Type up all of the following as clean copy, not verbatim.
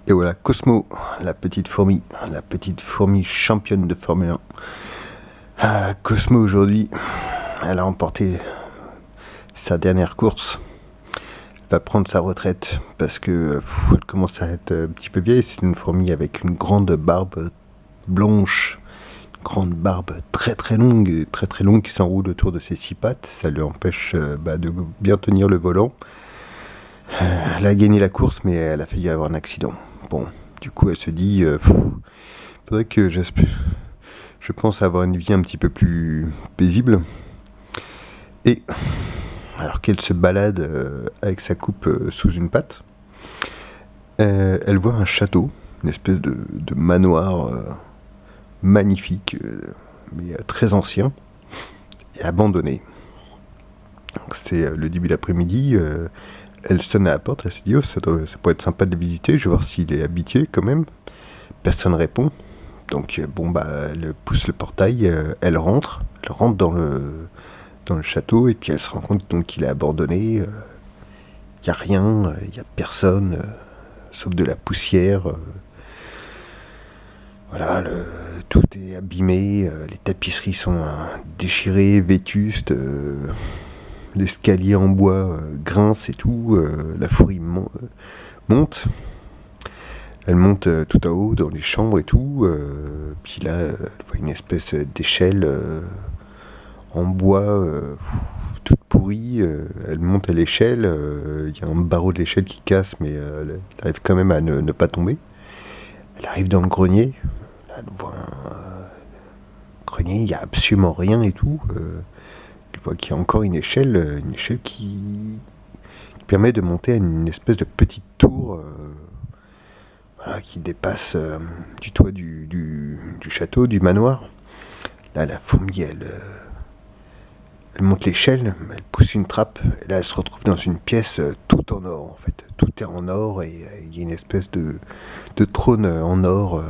Et voilà, Cosmo, la petite fourmi championne de Formule 1. Cosmo aujourd'hui, elle a emporté sa dernière course. Elle va prendre sa retraite parce que elle commence à être un petit peu vieille. C'est une fourmi avec une grande barbe blanche, une grande barbe très longue qui s'enroule autour de ses 6 pattes. Ça lui empêche de bien tenir le volant. Elle a gagné la course, mais elle a failli avoir un accident. Bon, du coup, elle se dit, faudrait que je pense avoir une vie un petit peu plus paisible. Et alors qu'elle se balade avec sa coupe sous une patte, elle voit un château, une espèce de manoir magnifique, mais très ancien et abandonné. Donc c'est le début d'après-midi. Elle sonne à la porte, elle se dit ça pourrait être sympa de le visiter, je vais voir s'il est habitué quand même. Personne répond. Donc elle pousse le portail, elle rentre dans le château, et puis elle se rend compte donc qu'il est abandonné. Il n'y a rien, il n'y a personne, sauf de la poussière. Voilà, tout est abîmé, les tapisseries sont déchirées, vétustes. L'escalier en bois grince et tout, la fourmi monte. Elle monte tout en haut dans les chambres et tout. Puis là, elle voit une espèce d'échelle en bois toute pourrie. Elle monte à l'échelle. Il y a un barreau de l'échelle qui casse, mais elle arrive quand même à ne pas tomber. Elle arrive dans le grenier. Là, elle voit un grenier, il n'y a absolument rien et tout. Elle voit qu'il y a encore une échelle qui permet de monter à une espèce de petite tour qui dépasse du toit du château, du manoir. Là, la fourmi, elle monte l'échelle, elle pousse une trappe, et là, elle se retrouve dans une pièce tout en or, en fait. Tout est en or, et il y a une espèce de trône en or,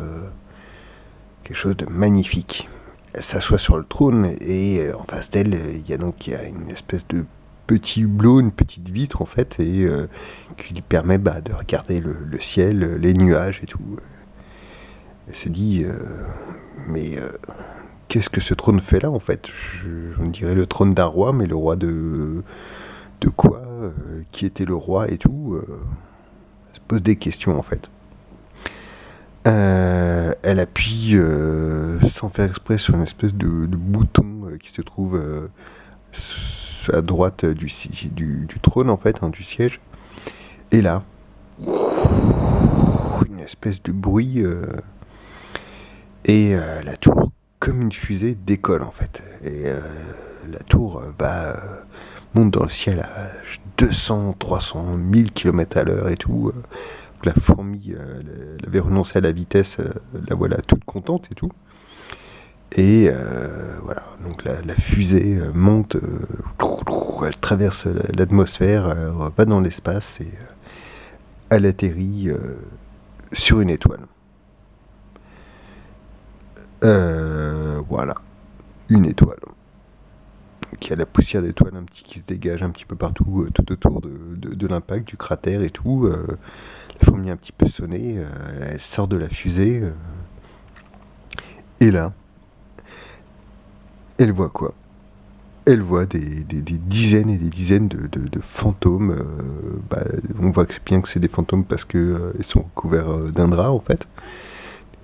quelque chose de magnifique. Elle s'assoit sur le trône, et en face d'elle, il y a une espèce de petit hublot, une petite vitre en fait, et qui lui permet de regarder le ciel, les nuages et tout. Elle se dit, mais qu'est-ce que ce trône fait là en fait? On dirait le trône d'un roi, mais le roi de quoi? Qui était le roi et tout? Elle se pose des questions en fait. Elle appuie sans faire exprès sur une espèce de bouton qui se trouve à droite du trône en fait, du siège. Et là, une espèce de bruit et la tour, comme une fusée, décolle en fait. Et la tour monte dans le ciel à 200, 300, 1000 km à l'heure et tout. La fourmi, elle avait renoncé à la vitesse, la voilà toute contente et tout. Et voilà, donc la fusée monte, elle traverse l'atmosphère, elle va dans l'espace et elle atterrit sur une étoile. Voilà, une étoile. Donc il y a la poussière d'étoile qui se dégage un petit peu partout, tout autour de l'impact, du cratère et tout. La fourmi a un petit peu sonné, elle sort de la fusée. Et là, elle voit quoi? Elle voit des dizaines et des dizaines de fantômes. On voit bien que c'est des fantômes parce qu'ils sont couverts d'un drap en fait.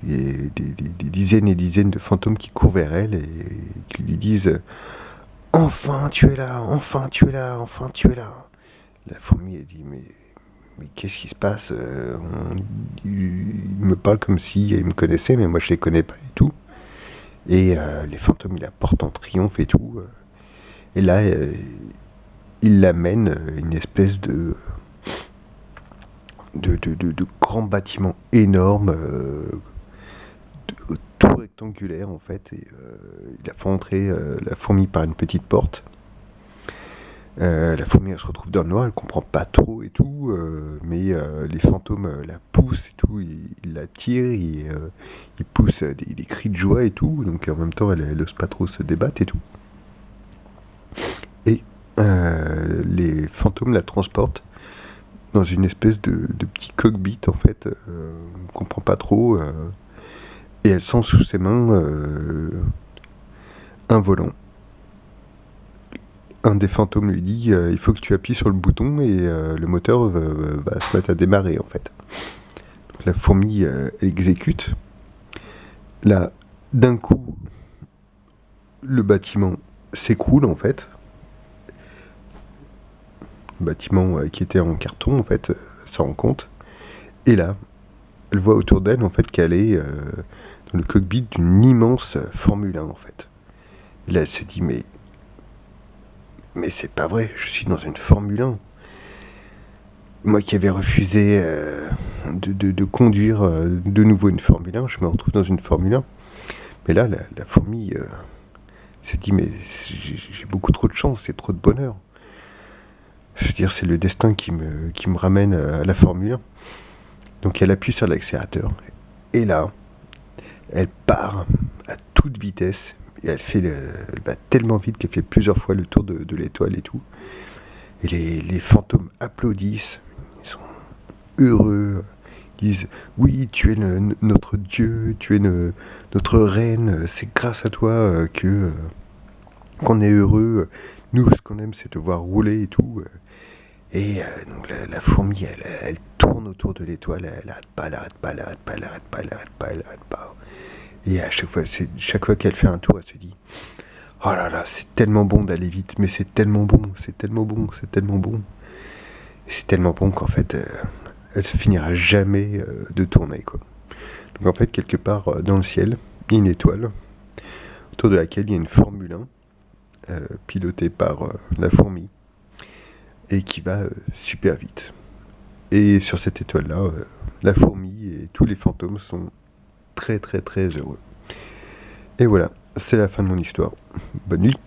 Et des dizaines et dizaines de fantômes qui courent vers elle et qui lui disent « Enfin tu es là, enfin tu es là, enfin tu es là !» La fourmi elle dit « Mais qu'est-ce qui se passe? Il me parle comme s'il me connaissait, mais moi je les connais pas et tout. » Et les fantômes ils la portent en triomphe et tout. Et là, il l'amène une espèce de grand bâtiment énorme, tout rectangulaire en fait. Et il a fait entrer la fourmi par une petite porte. La fourmi elle se retrouve dans le noir, elle comprend pas trop et tout, mais les fantômes la poussent et tout, ils la tirent, ils poussent des cris de joie et tout, donc en même temps elle ose pas trop se débattre et tout. Et les fantômes la transportent dans une espèce de petit cockpit en fait, on comprend pas trop, et elle sent sous ses mains un volant. Un des fantômes lui dit il faut que tu appuies sur le bouton et le moteur va se mettre à démarrer en fait. Donc la fourmi elle exécute. Là, d'un coup, le bâtiment s'écroule en fait. Le bâtiment qui était en carton en fait s'en rend compte. Et là, elle voit autour d'elle en fait qu'elle est dans le cockpit d'une immense Formule 1 en fait. Et là elle se dit mais c'est pas vrai, je suis dans une Formule 1. Moi qui avais refusé de conduire de nouveau une Formule 1, je me retrouve dans une Formule 1. Mais là, la fourmi se dit mais j'ai beaucoup trop de chance, c'est trop de bonheur. Je veux dire, c'est le destin qui me ramène à la Formule 1. Donc elle appuie sur l'accélérateur. Et là, elle part à toute vitesse. Et elle va tellement vite qu'elle fait plusieurs fois le tour de l'étoile et tout. Et les fantômes applaudissent. Ils sont heureux. Ils disent oui, tu es notre dieu, tu es notre reine. C'est grâce à toi qu'on est heureux. Nous, ce qu'on aime, c'est te voir rouler et tout. Et donc la fourmi, elle tourne autour de l'étoile. Elle arrête pas, elle arrête pas, elle arrête pas, elle arrête pas, elle arrête pas, elle arrête pas. Et à chaque fois qu'elle fait un tour, elle se dit oh là là, c'est tellement bon d'aller vite, mais c'est tellement bon, c'est tellement bon, c'est tellement bon. Et c'est tellement bon qu'en fait, elle se finira jamais de tourner, quoi. Donc en fait, quelque part dans le ciel, il y a une étoile autour de laquelle il y a une Formule 1 pilotée par la fourmi et qui va super vite. Et sur cette étoile-là, la fourmi et tous les fantômes sont très très très heureux. Et voilà, c'est la fin de mon histoire. Bonne nuit.